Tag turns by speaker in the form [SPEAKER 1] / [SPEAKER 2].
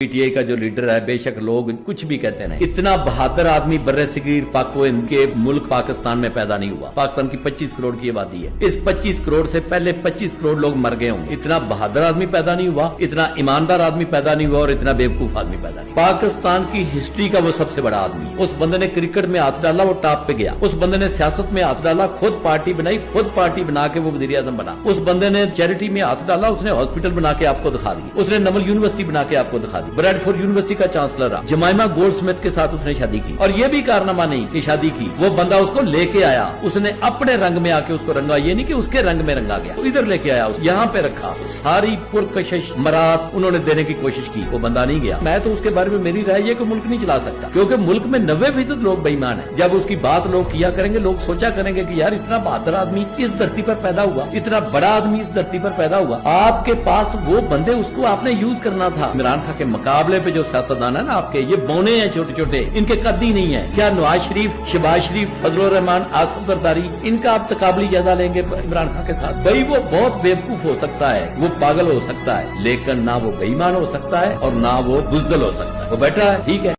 [SPEAKER 1] PTI का जो leader है, बेशक लोग कुछ भी कहते हैं, इतना बहादुर आदमी बर्रे सगीर पाको इनके मुल्क पाकिस्तान में पैदा नहीं हुआ। पाकिस्तान की 25 करोड़ की आबादी है, इस 25 करोड़ से पहले 25 करोड़ लोग मर गए होंगे। इतना बहादुर आदमी पैदा नहीं हुआ, इतना ईमानदार आदमी पैदा नहीं हुआ और इतना बेवकूफ आदमी पैदा नहीं। पाकिस्तान की हिस्ट्री का वो सबसे बड़ा आदमी। उस बंदे ने क्रिकेट में हाथ डाला, वो टॉप पे गया। उस बंदे ने सियासत में हाथ डाला, खुद पार्टी बनाई, खुद पार्टी बना के वो वजीर आजम बना। उस बंदे ने चैरिटी में हाथ डाला, उसने हॉस्पिटल बना के आपको दिखा दी, उसने नवल यूनिवर्सिटी बना के आपको दिखा दी, ब्रैडफोर्ड यूनिवर्सिटी का चांसलर रहा, जमाइमा गोल्डस्मिथ के साथ उसने शादी की। और ये भी कारनामा नहीं कि शादी की, वो बंदा उसको लेके आया, उसने अपने रंग में आके उसको रंगा, ये नहीं कि उसके रंग में रंगा गया, तो इधर लेके आया, यहाँ पे रखा, सारी पुरकशिश मरात उन्होंने देने की कोशिश की, वो बंदा नहीं गया। मैं तो उसके बारे में मेरी राय ये कि मुल्क नहीं चला सकता, क्योंकि मुल्क में 90% लोग बेईमान है। जब उसकी बात लोग किया करेंगे, लोग सोचा करेंगे कि यार इतना बहादुर आदमी इस धरती पर पैदा हुआ, इतना बड़ा आदमी इस धरती पर पैदा हुआ। आपके पास वो बंदे, उसको आपने यूज करना था। इमरान खान के मुकाबले पे जो सियासतदान है ना आपके, ये बौने हैं छोटे छोटे, इनके कद ही नहीं है। क्या नवाज शरीफ, शहबाज शरीफ, फजलुर रहमान, आसिफ जरदारी, इनका आप तकाबली जायजा लेंगे इमरान खान के साथ? भाई वो बहुत बेवकूफ हो सकता है, वो पागल हो सकता है, लेकिन ना वो बेईमान हो सकता है और ना वो बुज़दिल हो सकता है। वो बैठा है, ठीक है।